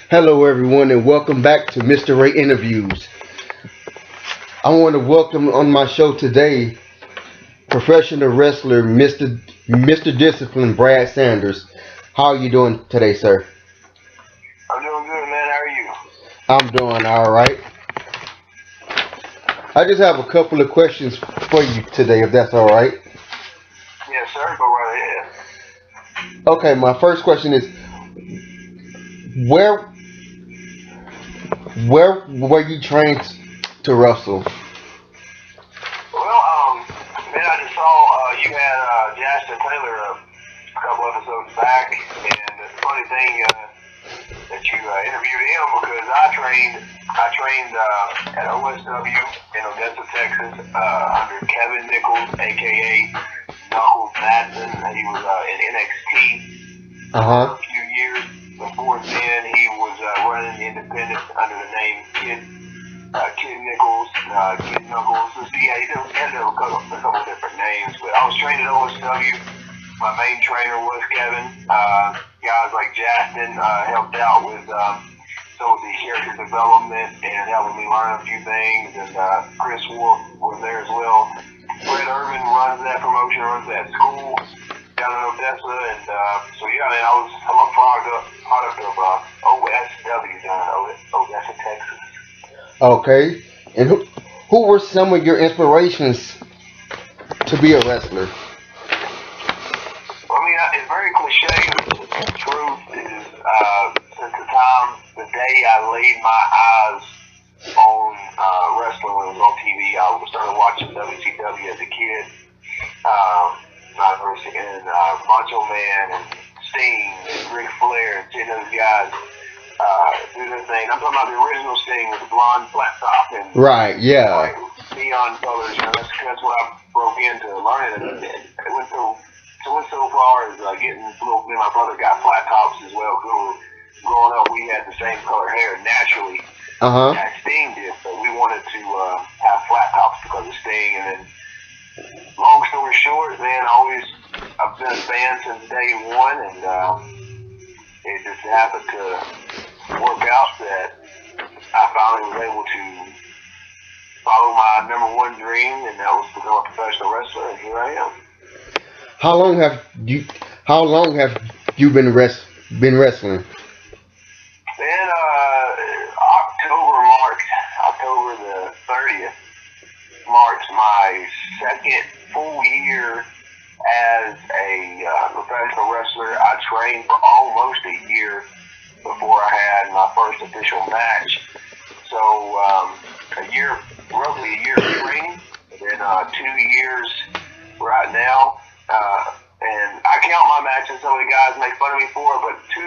Hello, everyone, and welcome back to Mr. Ray Interviews. I want to welcome on my show today professional wrestler Mr. Discipline Brad Sanders. How are you doing today, sir? I'm doing good, man. How are you? I'm doing all right. I just have a couple of questions for you today, if that's all right. Yes, sir. Go right ahead. Okay, my first question is where where were you trained to wrestle? Well, man, I just saw you had Justin Taylor a couple episodes back, and the funny thing that you interviewed him because I trained at OSW in Odessa, Texas, under Kevin Nichols, aka Knuckles Madsen. He was in NXT Uh for a huh. few years. Before then, he was running the independent under the name Kid Nichols, Kid Knuckles. So, yeah, he had a couple different names, but I was trained at OSW. My main trainer was Kevin. Guys like Justin helped out with some of the character development and helping me learn a few things. And Chris Wolf was there as well. Fred Irvin runs that promotion, runs that school down in Odessa, and so yeah, man, I'm a product of OSW down in Odessa, Texas. Okay. And who were some of your inspirations to be a wrestler? I mean, it's very cliche, but the truth is, since the day I laid my eyes on wrestling when it was on TV, I started watching WCW as a kid. I remember seeing Macho Man and Sting and Ric Flair and seeing those guys do their thing. I'm talking about the original Sting with the blonde flat top and Right. Yeah. like neon colors. You know, that's what I broke into learning. And it went so far as getting little. Me and my brother got flat tops as well. Growing up, we had the same color hair naturally Uh huh. as Sting did, but we wanted to have flat tops because of Sting. And then, long story short, man, I've been a fan since day one, and it just happened to work out that I finally was able to follow my number one dream, and that was to become a professional wrestler. And here I am. How long have you How long have you been wrestling? Then October the 30th marks my second full year as a professional wrestler. I trained for almost a year before I had my first official match. So roughly a year of training, and then 2 years right now. And I count my matches. Some of the guys make fun of me for it, but 2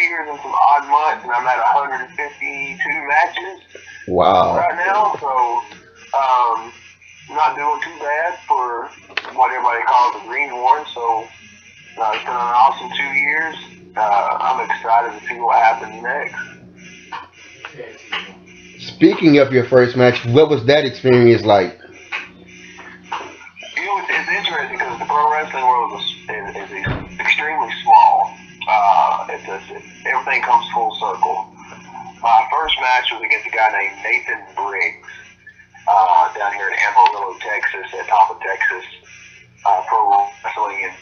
years and some odd months, and I'm at 152 matches Wow. right now. So not doing too bad for what everybody calls a greenhorn. So it's been an awesome 2 years. I'm excited to see what happens next. Speaking of your first match, what was that experience like? It's interesting because the pro wrestling world is extremely small. Everything comes full circle. My first match was against a guy named Nathan Briggs down here in Amarillo, Texas, at top of Texas pro wrestling. And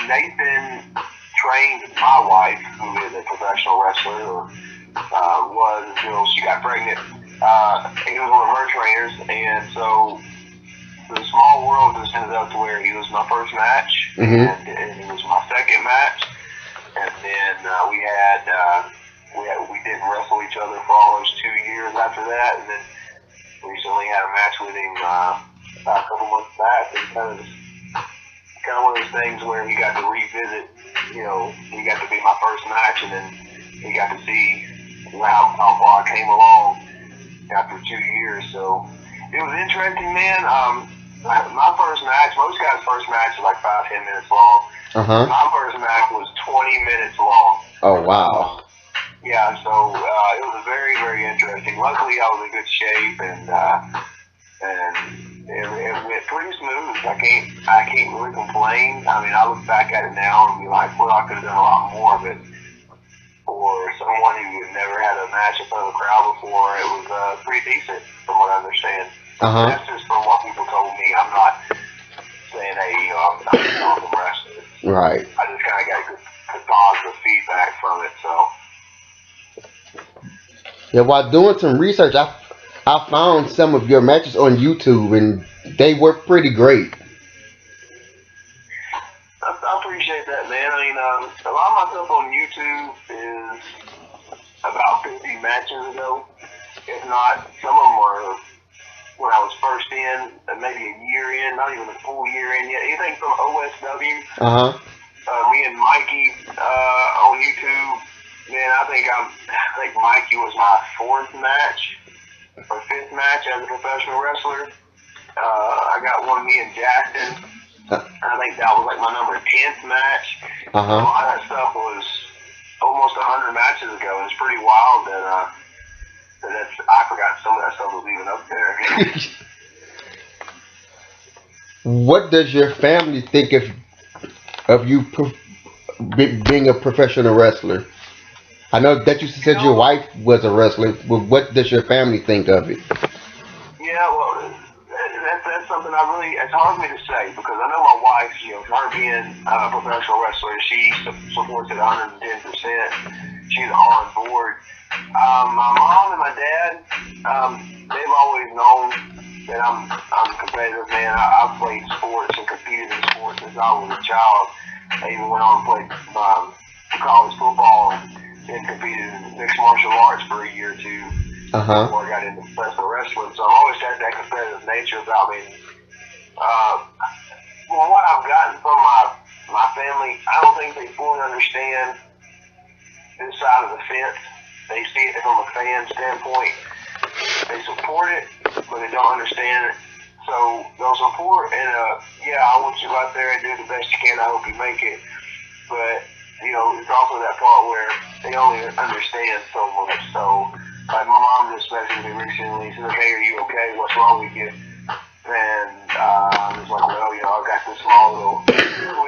Nathan trained my wife, who is a professional wrestler, or was until she got pregnant. He was one of her trainers, and so the small world just ended up to where he was my first match, Mm-hmm. and he was my second match, and then we didn't wrestle each other for almost 2 years after that, and then recently had a match with him about a couple months back, and kind of one of those things where he got to revisit, he got to be my first match, and then he got to see how far I came along after 2 years. So it was interesting, man. My first match, most guys' first match is like 5-10 minutes long. Uh huh. My first match was 20 minutes long. Oh wow. Yeah, so it was very, very interesting. Luckily, I was in good shape, and I can't really complain. I mean, I look back at it now and be like, well, I could have done a lot more of it. For someone who had never had a match in front of a crowd before, it was pretty decent, from what I understand. That's just from what people told me. I'm not saying, hey, I'm an awesome wrestler. Right. I just kind of got good positive feedback from it. So. Yeah, while doing some research, I found some of your matches on YouTube, and they were pretty great. I appreciate that, man. I mean, a lot of my stuff on YouTube is about 50 matches ago. If not, some of them were when I was first in, maybe a year in, not even a full year in yet. Anything from OSW. Me and Mikey on YouTube. Man, I think Mikey was my fourth match or fifth match as a professional wrestler. I got one, me and Jackson. I think that was like my number 10th match. A lot of that stuff was almost 100 matches ago, and it's pretty wild that I forgot some of that stuff was even up there. What does your family think of you being a professional wrestler? I know that you said your wife was a wrestler, but what does your family think of it? Yeah, well, that's something it's hard for me to say, because I know my wife, her being a professional wrestler, she supports it 110%. She's on board. My mom and my dad, they've always known that I'm a competitive man. I've played sports and competed in sports since I was a child. I even went on and played college football and then competed in mixed martial arts for a year or two before I got into professional wrestling. So I've always had that competitive nature about me. Well, what I've gotten from my family, I don't think they fully understand this side of the fence. They see it from a fan standpoint. They support it, but they don't understand it. So they'll support and I want you to go out there and do the best you can. I hope you make it. But it's also that part where they only understand so much. So like my mom just messaged me recently. She said, "Hey, are you okay? What's wrong with you?" And I was like, "Well, I got this small little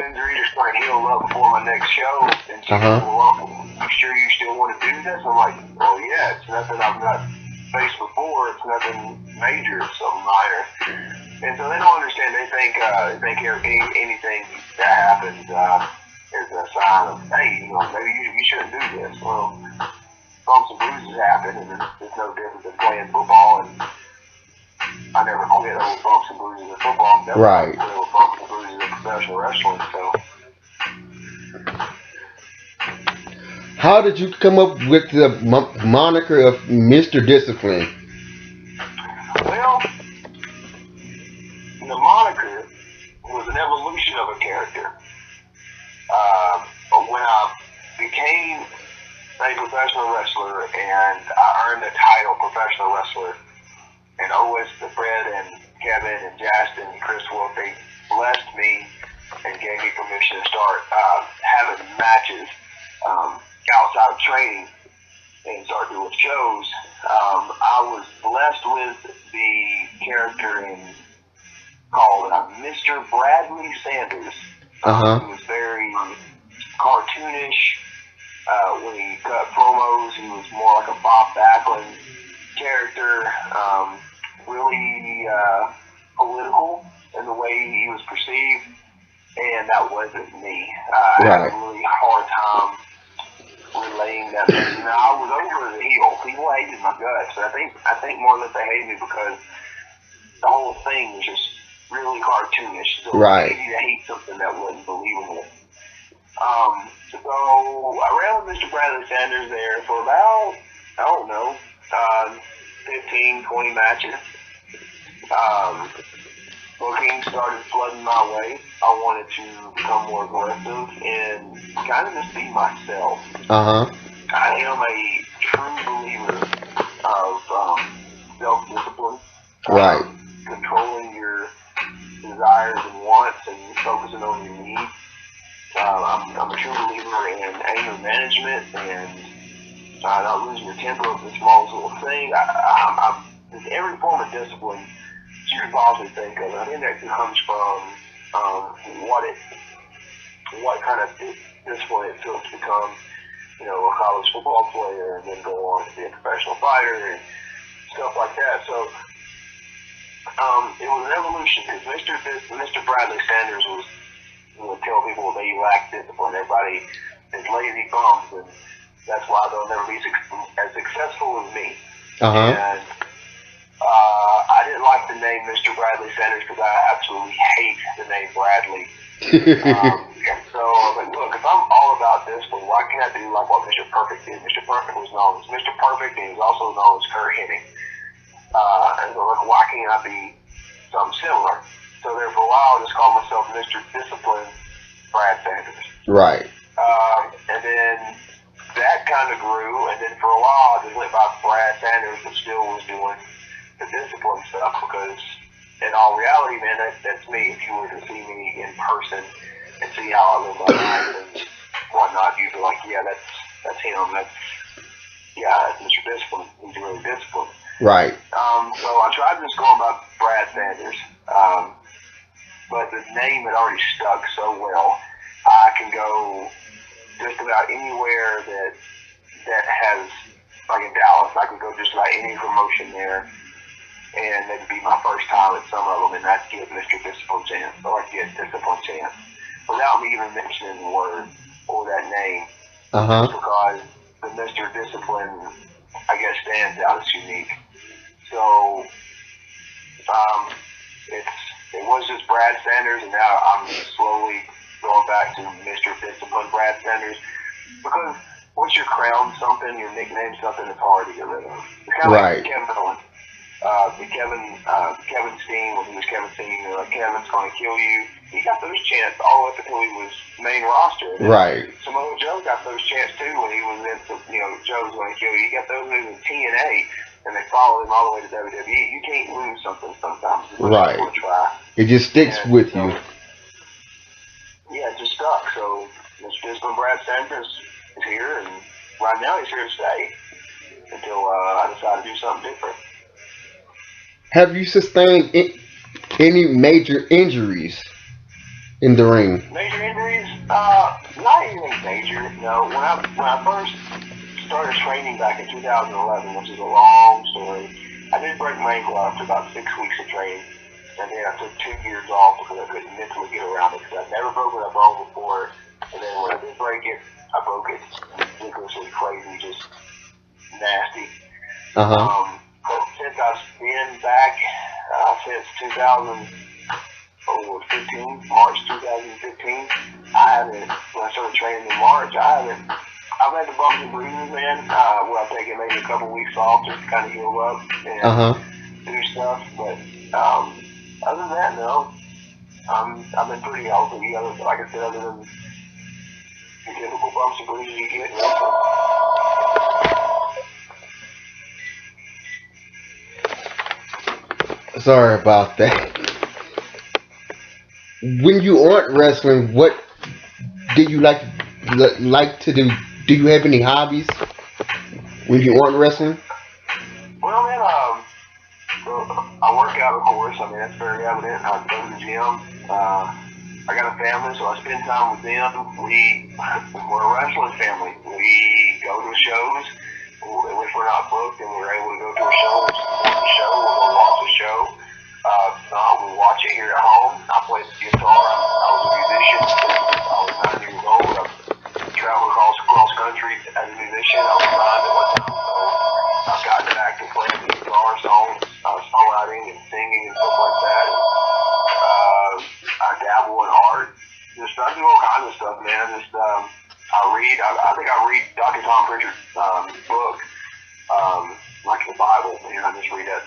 injury just trying to heal up before my next show." And she said, "Well, I'm sure you still want to do this?" I'm like, "Well, yeah, it's nothing I've not faced before. It's nothing major, it's something minor." And so they don't understand. They think anything that happens is a sign of, hey, maybe you shouldn't do this. Well, bumps and bruises happen, and it's no different than playing football. And I never quit over bumps and bruises in football. Never quit over bumps and bruises in professional wrestling. So. How did you come up with the moniker of Mr. Discipline? Well, the moniker was an evolution of a character. But when I became a professional wrestler and I earned the title professional wrestler, and Fred and Kevin and Justin and Chris Wolf, they blessed me and gave me permission to start having matches outside of training and start doing shows. I was blessed with the character called Mr. Bradley Sanders. He was very cartoonish. When he cut promos, he was more like a Bob Backlund character. Really political in the way he was perceived, and that wasn't me. I had a really hard time relaying that message. Now, I was over the heel. People hated my guts, but I think more that they hated me because the whole thing was just really cartoonish. So it's easy to hate something that wasn't believable. So I ran with Mr. Bradley Sanders there for about, 15, 20 matches. Bookings started flooding my way. I wanted to become more aggressive and kind of just be myself. I am a true believer of self-discipline. Controlling your desires and wants and focusing on your needs. I'm a true believer in anger management and not losing your temper over the smallest little thing. Just every form of discipline you could possibly think of. I think that comes from what kind of discipline it took to become, a college football player and then go on to be a professional fighter and stuff like that. So it was an evolution because Mr. Bradley Sanders would tell people they lack discipline. Everybody is lazy bums, and that's why they'll never be as successful as me. And I didn't like the name Mr. Bradley Sanders because I absolutely hate the name Bradley. So I was like, look, if I'm all about this, then why can't I do like what Mr. Perfect did? Mr. Perfect was known as Mr. Perfect, and he was also known as Kurt Hennig. And so like, why can't I be something similar? So there for a while, I just called myself Mr. Discipline Brad Sanders. Right. And then that kind of grew, and then for a while, I just went by Brad Sanders, but still was doing the discipline stuff because, in all reality, man, that's me. If you were to see me in person and see how I live my life and whatnot, you'd be like, yeah, that's him. That's Mr. Discipline. He's really disciplined. Right. So I tried just going by Brad Sanders, but the name had already stuck so well. I can go just about anywhere that has, like in Dallas, I can go just about any promotion there, and it'd be my first time at some of them, and I'd get Mr. Discipline chance, or I'd get Discipline chance, without me even mentioning the word or that name, because the Mr. Discipline, I guess, stands out as unique. So, it was just Brad Sanders, and now I'm slowly going back to Mr. Discipline Brad Sanders, because once you're crowned something, your nickname something, it's hard to get rid of. It's kind of like Kevin Owens. Kevin Steen, when he was Kevin Steen, they're like, Kevin's going to kill you. He got those chants all up until he was main roster. Right. Samoa Joe got those chants too when he was in, Joe's going to kill you. He got those moves in TNA, and they followed him all the way to WWE. You can't lose something sometimes. Right. Try. It just sticks with you. Yeah, it just stuck. So Mr. Discipline Brad Sanders is here, and right now he's here to stay until I decide to do something different. Have you sustained any major injuries in the ring? Major injuries? Not anything major. No. When I first started training back in 2011, which is a long story, I did break my ankle after about 6 weeks of training, and then I took 2 years off because I couldn't mentally get around it because I'd never broken a bone before. And then when I did break it, I broke it ridiculously crazy, just nasty. But since I've been back since 2015, March 2015, I haven't. When I started training in March, I've had the bumps and bruises, man. Where I've taken maybe a couple weeks off just to kind of heal up and do stuff. But other than that, no. I've been pretty healthy. Like I said, other than the typical bumps and bruises you get. Sorry about that. When you aren't wrestling, what do you like to do? Do you have any hobbies when you aren't wrestling? Well, man, I work out, of course. I mean, that's very evident. I go to the gym. I got a family, so I spend time with them. We're a wrestling family. We go to shows. If we're not booked and we're able to go to a show, we'll go watch the show. We watch it here at home. I play the guitar. I was a musician since I was 9 years old. I've traveled across country as a musician. I was signed at one time, so I've gotten back to playing the guitar, songwriting and singing and stuff like that. And, I dabble in art. I do all kinds of stuff, man. I read. I think I read Dr. Tom Pritchard's book, like the Bible. Man, I read that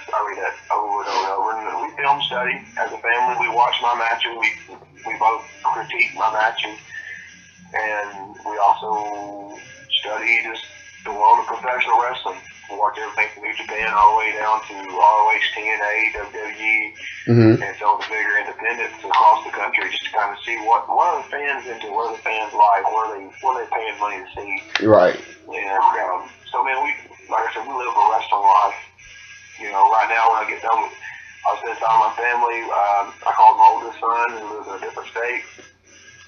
over and over and over. And we film study as a family. We watch my matches. We both critique my matches, and we also study just the world of professional wrestling. We watch everything from New Japan all the way down to ROH, TNA, WWE, and some of the bigger independents across the country, just to kind of see what are the fans into, what are the fans like, what are they paying money to see. Right. And so, man, like I said, we live a wrestling life. You know, right now when I get done, I'll spend time with my family. I call my oldest son who lives in a different state.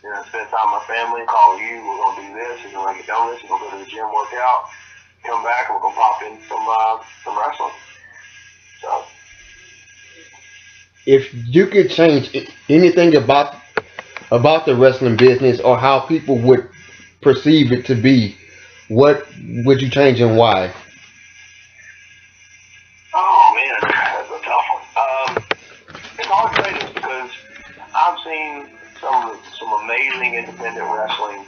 You know, spend time with my family. Call you. We're gonna do this. And when I get done with this, we're gonna go to the gym, work out, come back, and we're gonna pop in some wrestling. So, If you could change anything about the wrestling business or how people would perceive it to be, what would you change and why? oh man, that's a tough one. It's hard to say this because I've seen some amazing independent wrestling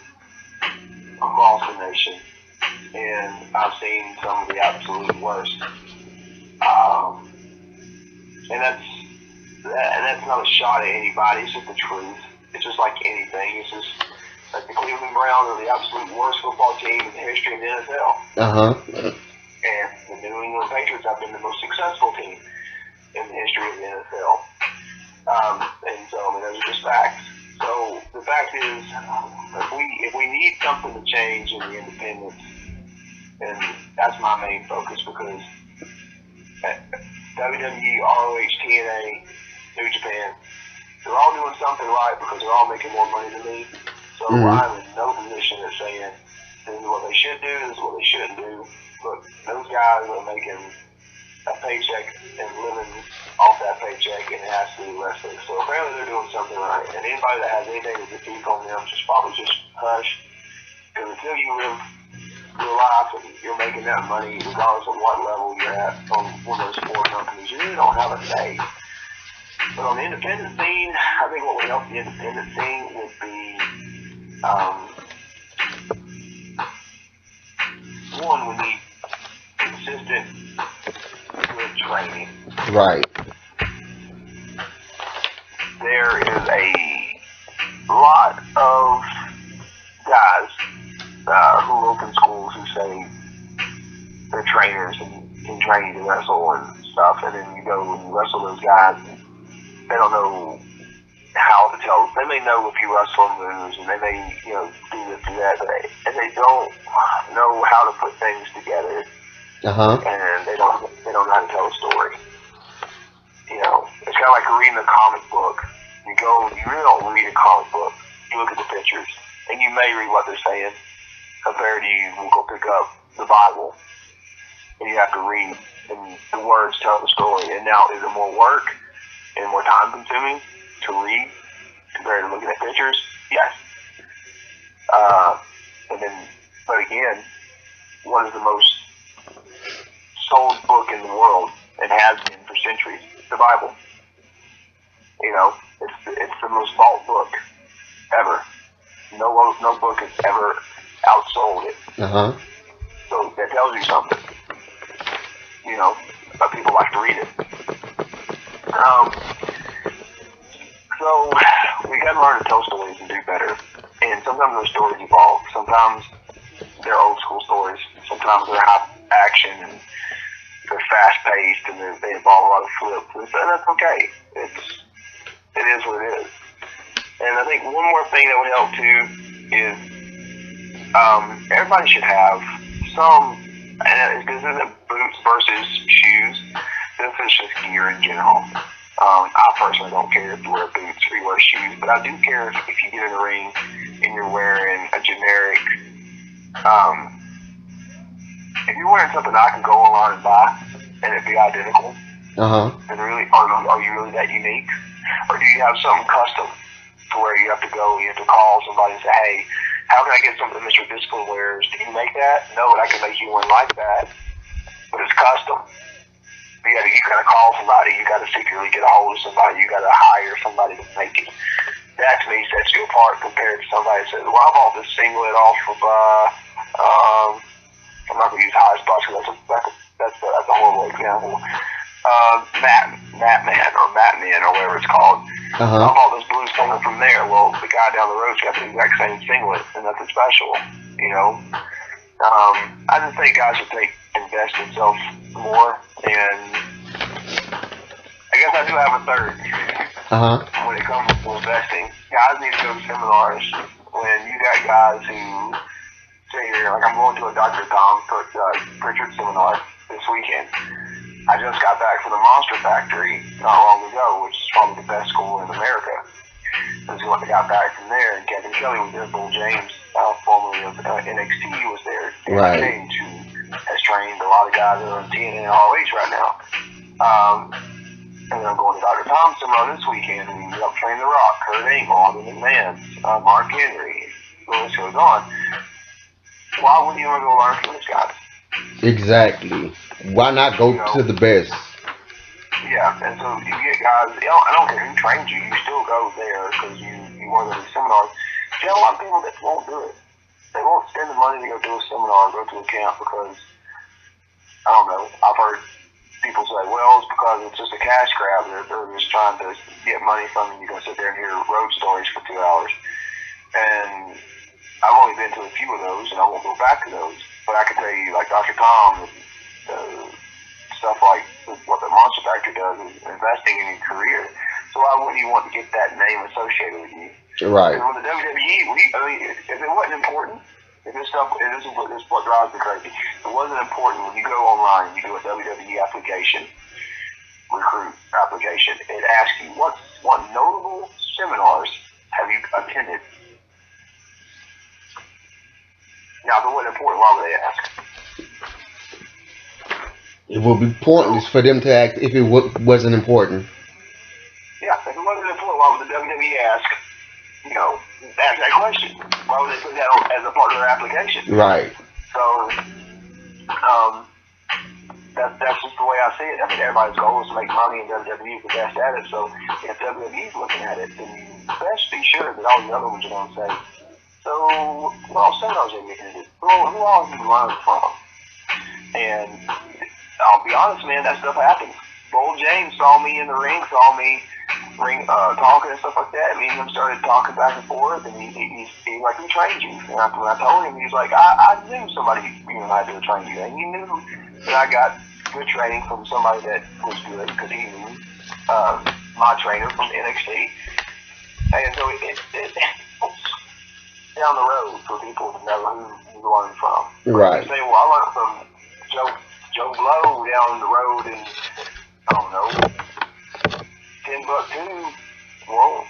across the nation, and I've seen some of the absolute worst. Um, and that's not a shot at anybody. It's just the truth. It's just like anything. It's just like the Cleveland Browns are the absolute worst football team in the history of the NFL, Uh huh. and the New England Patriots have been the most successful team in the history of the NFL. And so, I mean, those are just facts. So the fact is, if we need something to change in the independents, and that's my main focus because WWE, ROH, TNA, New Japan, they're all doing something right because they're all making more money than me. So I'm in no position of saying this is what they should do, this is what they shouldn't do. Look, those guys are making a paycheck and living off that paycheck, and it has to be wrestling. So apparently they're doing something right. And anybody that has anything to critique on them should probably just hush. Because until you live your life and you're making that money, regardless of what level you're at on one of those sport companies, you really don't have a say. But on the independent scene, I think what would help the independent scene would be, one, we need consistent, good training. Right. There is a lot of guys who open schools who say they're trainers and train you to wrestle and stuff, and then you go and you wrestle those guys, and they don't know how to tell. They may know a few wrestling moves, and they may, do this, do that, and they don't know how to put things together, and they don't know how to tell a story. It's kind of like reading a comic book. You really don't read a comic book. You look at the pictures, and you may read what they're saying, compared to you will go pick up the Bible, and you have to read, and the words tell the story. And now, is it more work and more time consuming to read compared to looking at pictures? Yes. But again, what is the most sold book in the world and has been for centuries? The Bible. It's the most bought book ever. No book has ever outsold it. So that tells you something. But people like to read it. So we got to learn to tell stories and do better. And sometimes those stories evolve. Sometimes they're old school stories. Sometimes they're high action and they're fast paced and they involve a lot of flips. And that's okay. It is what it is. And I think one more thing that would help too is everybody should have some, and this isn't boots versus shoes. This is just gear in general. I personally don't care if you wear boots or you wear shoes, but I do care if you get in the ring and you're wearing a generic, if you're wearing something I can go online and buy and it be identical, then really, are you really that unique? Or do you have something custom to where you have to go, you have to call somebody and say, hey, how can I get something Mr. Discipline wears? Do you make that? No, but I can make you one like that, but it's custom. You gotta call somebody, you gotta secretly get a hold of somebody, you gotta hire somebody to make it. That to me sets you apart compared to somebody that says, well, I bought this singlet off of, I'm not gonna use high spots because that's a horrible example. Matman or whatever it's called. I bought this blue singlet from there. Well, the guy down the road's got the exact same singlet and nothing special, I just think guys should invest themselves more, and I guess I do have a third. When it comes to investing, guys need to go to seminars. When you got guys who say, like I'm going to a Dr. Tom Pritchard seminar this weekend, I just got back from the Monster Factory not long ago, which is probably the best school in America. This is when I got back from there, and Kevin Kelly was there. Bull James, formerly of NXT, was there. Right. James, who has trained a lot of guys that are in TNA and ROH right now. And then I'm going to Dr. Tom's tomorrow this weekend, and we help train The Rock, Kurt Angle, Andy McMahon, Mark Henry. The list goes on. Why wouldn't you want to go learn from these guys? Exactly. Why not go to the best? Yeah, and so you get guys, I don't care who trains you, you still go there because you want to do seminars. You have a lot of people that won't do it. They won't spend the money to go do a seminar, go to a camp because, I don't know, I've heard people say, well, it's because it's just a cash grab. They're just trying to get money from you. You're going to sit there and hear road stories for 2 hours. And I've only been to a few of those, and I won't go back to those. But I can tell you, like Dr. Tom, stuff like what the Monster Factory does is investing in your career. So why wouldn't you want to get that name associated with you? Right. And with the WWE, if it wasn't important, if this stuff, this is what drives me crazy. If it wasn't important, when you go online, you do a WWE application, recruit application, it asks you what notable seminars have you attended. Now, if it wasn't important, why would they ask? It would be pointless for them to ask if it wasn't important. Yeah, if it wasn't important, why would the WWE ask? Ask that question. Why would they put that as a part of their application? Right. So, that's just the way I see it. I mean, everybody's goal is to make money, and WWE is the best at it. So, if WWE is looking at it, then you best be sure that all the other ones are going to say, so, well, seminars are getting it. Who all have you learned from? And I'll be honest, man, that stuff happens. Bull James saw me in the ring, talking and stuff like that. Me and him started talking back and forth, and he's like, who trained you? And when I told him, he was like, I knew somebody had to train you. And he knew that I got good training from somebody that was good, because he knew my trainer from NXT. And so it down the road for people to know who you learn from. Right. They say, well, I learned from Joe Blow down the road in, I don't know, Timbuktu. Well,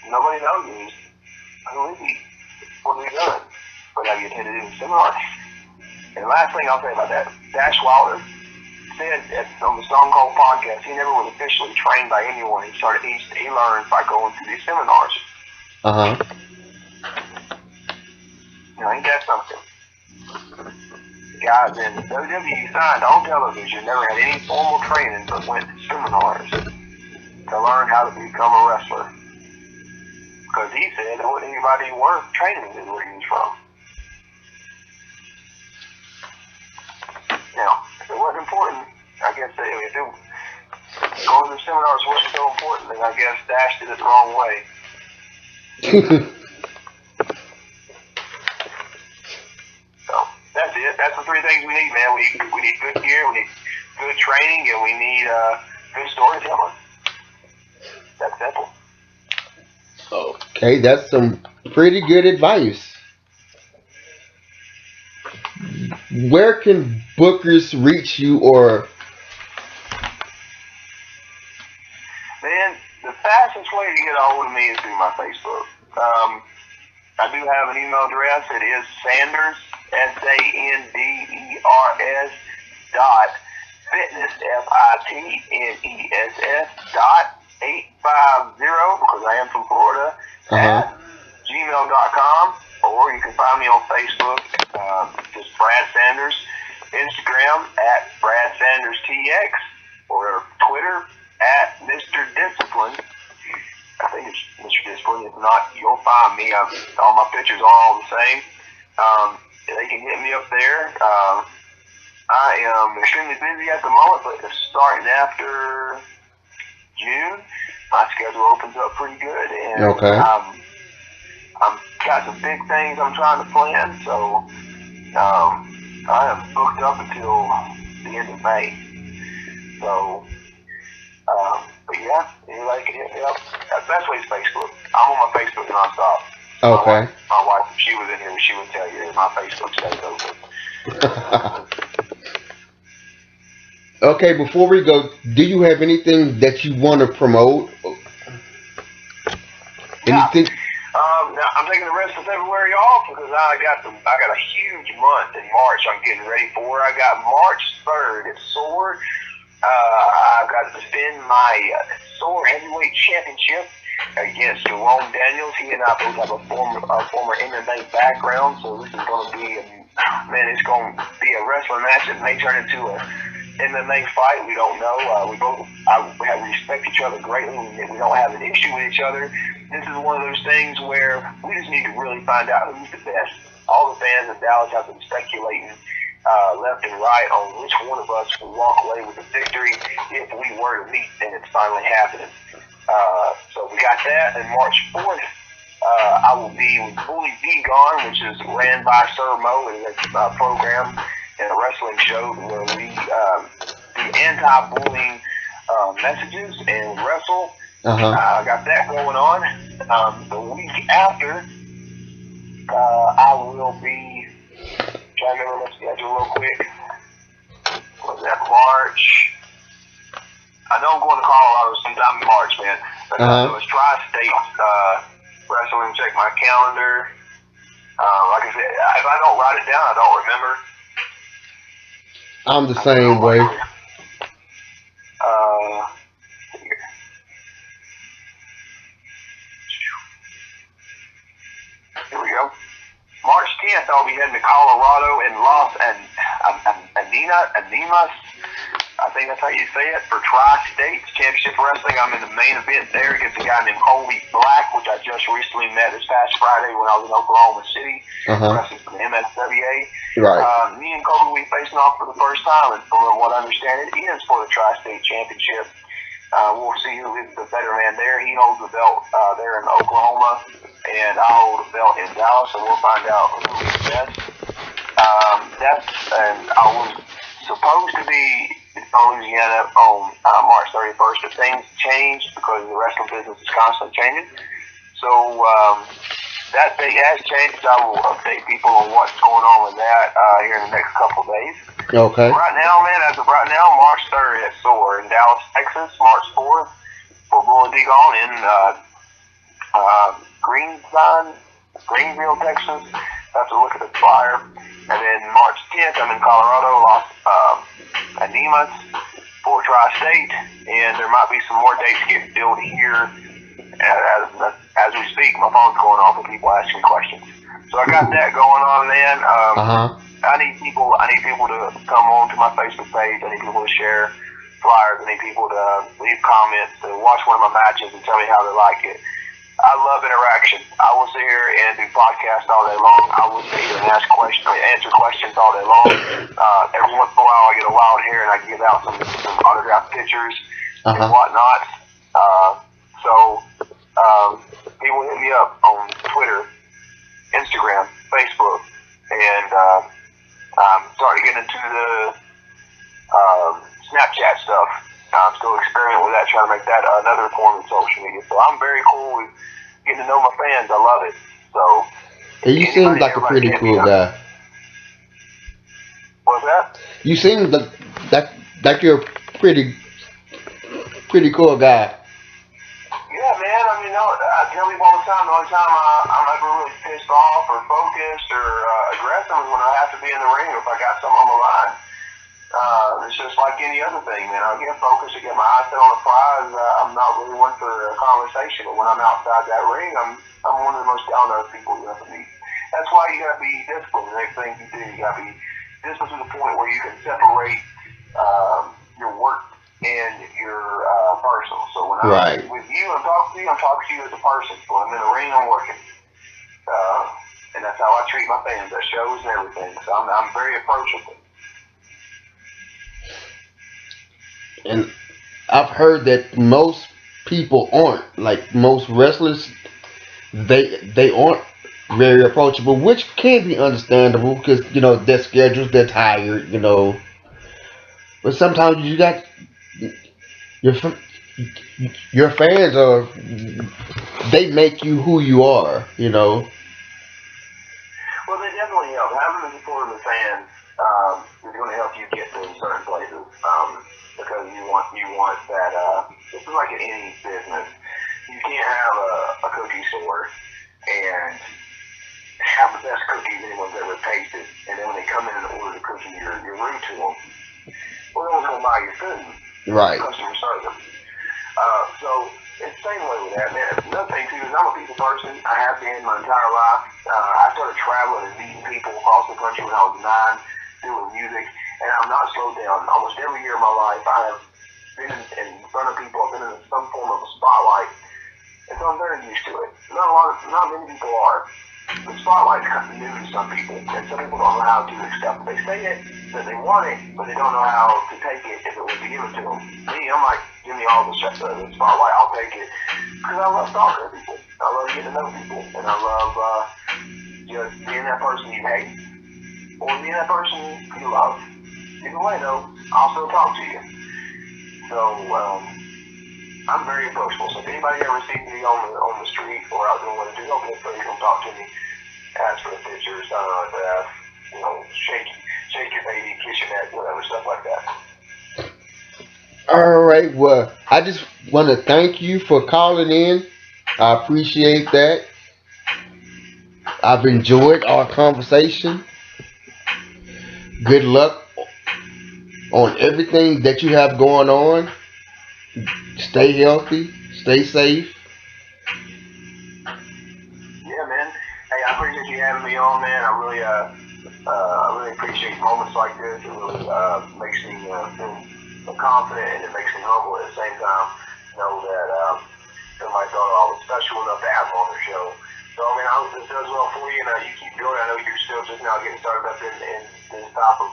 nobody knows him. Who is he? What has he done? But have you attended any seminars? And the last thing I'll say about that, Dash Wilder said on the Stone Cold podcast, he never was officially trained by anyone. He learned by going to these seminars. Uh-huh. Ain't that something? Guys in WWE signed on television, never had any formal training, but went to seminars to learn how to become a wrestler. Because he said there wasn't anybody worth training is where he was from. Now, if it wasn't important, I guess if going to seminars wasn't so important, then I guess Dash did it the wrong way. That's it. That's the three things we need, man. We need good gear, we need good training, and we need good storytelling. That's simple. Okay, that's some pretty good advice. Where can bookers reach you, or? Man, the fastest way to get a hold of me is through my Facebook. I do have an email address. It is Sanders, SANDERS .fitness, FITNESS .850, because I am from Florida, at gmail.com, or you can find me on Facebook, just Brad Sanders, Instagram at Brad Sanders TX, or Twitter at Mr. Discipline. I think it's Mr. Discipline. If not, you'll find me. All my pictures are all the same. They can hit me up there. I am extremely busy at the moment, but starting after June, my schedule opens up pretty good, and I'm got some big things I'm trying to plan, so I am booked up until the end of May. So, but yeah, anybody can hit me up. The best way is Facebook. I'm on my Facebook nonstop. Okay. My wife, if she was in here, she would tell you that my Facebook stays open. Okay, before we go, do you have anything that you want to promote? Yeah. Anything? Now I'm taking the rest of February off because I got a huge month in March I'm getting ready for. I got March 3rd at Sword. I've got to defend my Sword Heavyweight Championship against Jerome Daniels. He and I both have a former MMA background, so this is going to be it's going to be a wrestling match that may turn into a MMA fight. We don't know. We respect each other greatly. We don't have an issue with each other. This is one of those things where we just need to really find out who's the best. All the fans in Dallas have been speculating left and right on which one of us will walk away with the victory if we were to meet, and it's finally happening. So we got that. And March 4th, I will be with Bully Be Gone, which is ran by Sir Mo. It's a program and a wrestling show where we do anti-bullying messages and wrestle. I got that going on. The week after, I will be trying to remember my schedule real quick. Was that March? I know I'm going to Colorado sometime in March, man. But it was Tri-State wrestling. Check my calendar. Like I said, if I don't write it down, I don't remember. I'm the same way. Here we go. March 10th, I'll be heading to Colorado and Animas. I think that's how you say it, for Tri-State Championship Wrestling. I'm in the main event there against a guy named Colby Black, which I just recently met this past Friday when I was in Oklahoma City, wrestling for the MSWA. Right. Me and Colby will be facing off for the first time, and from what I understand, it is for the Tri-State Championship. We'll see who is the better man there. He holds the belt there in Oklahoma, and I hold the belt in Dallas, so we'll find out who is best. And I was supposed to be in Louisiana on March 31st, but things changed because the wrestling business is constantly changing. So that date has changed. I will update people on what's going on with that here in the next couple of days. Okay. Right now, man, as of right now, March 3rd at SOAR in Dallas, Texas. March 4th for Bully Be Gone in Greenville, Texas. Have to look at the flyer. And then March 10th, I'm in Colorado, Animas for Tri-State. And there might be some more dates getting filled here as we speak. My phone's going off with people asking questions. So I got that going on, man. I need people to come on to my Facebook page. I need people to share flyers. I need people to leave comments, to watch one of my matches and tell me how they like it. I love interaction. I will sit here and do podcasts all day long. I will sit here and answer questions all day long. Every once in a while I get a wild hair and I give out some autographed pictures and whatnot. People hit me up on Twitter, Instagram, Facebook, and I'm starting to get into the Snapchat stuff. I'm still experimenting with that, trying to make that another form of social media. So I'm very cool with getting to know my fans. I love it. So and you seem like a pretty cool guy. What's that? You seem like you're a pretty cool guy. Yeah, man. I mean, I tell people all the time. The only time I'm ever really pissed off or focused or aggressive is when I have to be in the ring or if I got something on the line. It's just like any other thing, man. I get focused, I get my eyes set on the prize. I'm not really one for a conversation, but when I'm outside that ring, I'm one of the most down-to-earth people you have to meet. That's why you gotta be disciplined. The next thing you do, you gotta be disciplined to the point where you can separate your work and your personal. So when I'm with you, I'm talking to you as a person. When I'm in the ring, I'm working. And that's how I treat my fans at shows and everything. So I'm very approachable. And I've heard that most people aren't, like most wrestlers, they aren't very approachable, which can be understandable because their schedules, they're tired, But sometimes you got your fans they make you who you are, Well, they definitely help. Having the support of the fans is going to help you get to certain places. want that, this is like in any business. You can't have a cookie store and have the best cookies anyone's ever tasted, and then when they come in and order the cookie, you're rude to them. Well, no one's going to buy your food. Right. Customer service. So it's the same way with that, man. Another thing too is I'm a people person. I have been my entire life. I started traveling and meeting people across the country when I was 9, doing music, and I'm not slowed down. Almost every year of my life, I have been in front of people. I've been in some form of a spotlight, and so I'm very used to it. Not many people are. The spotlight's kind of new to some people, and some people don't know how to accept it. They say it, that they want it, but they don't know how to take it if it was given to them. Me, I'm like, give me all the spotlight, I'll take it. Because I love talking to people. I love getting to know people, and I love just being that person you hate, or being that person you love. Either way, though, I'll still talk to you. So, I'm very approachable. So if anybody ever sees me on the street or out doing what I do, don't be afraid to come talk to me. Ask for a picture, sign an autograph, shake your baby, kiss your neck, whatever, stuff like that. All right. Well, I just want to thank you for calling in. I appreciate that. I've enjoyed our conversation. Good luck on everything that you have going on. Stay healthy. Stay safe. Yeah, man. Hey, I appreciate you having me on, man. I really appreciate moments like this. It really makes me feel confident, and it makes me humble at the same time. Know that somebody thought I was special enough to have me on the show. So, I mean, I hope this does well for you, and you keep doing it. I know you're still just now getting started up in this type of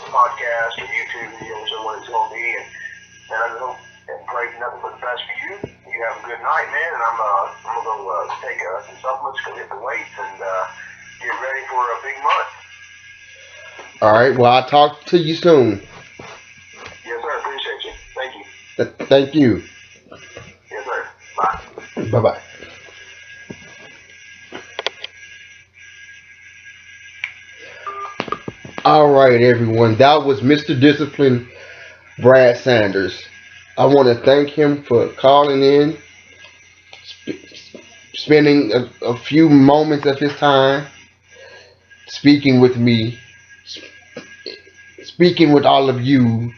podcast or YouTube videos or what it's going to be, and I just hope and pray nothing but the best for you. You have a good night, man, and I'm gonna go take some supplements, go hit the weights, and get ready for a big month. All right. Well, I'll talk to you soon. Yes, sir. Appreciate you. Thank you. Thank you. Yes, sir. Bye. Bye-bye. All right, everyone. That was Mr. Discipline, Brad Sanders. I want to thank him for calling in, spending a few moments of his time speaking with me, speaking with all of you.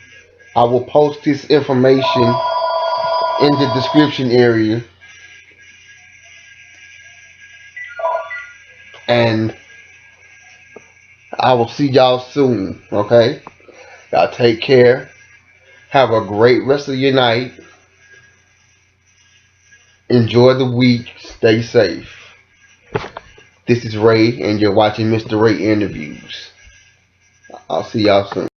I will post this information in the description area. And I will see y'all soon, okay? Y'all take care. Have a great rest of your night. Enjoy the week. Stay safe. This is Ray, and you're watching Mr. Ray Interviews. I'll see y'all soon.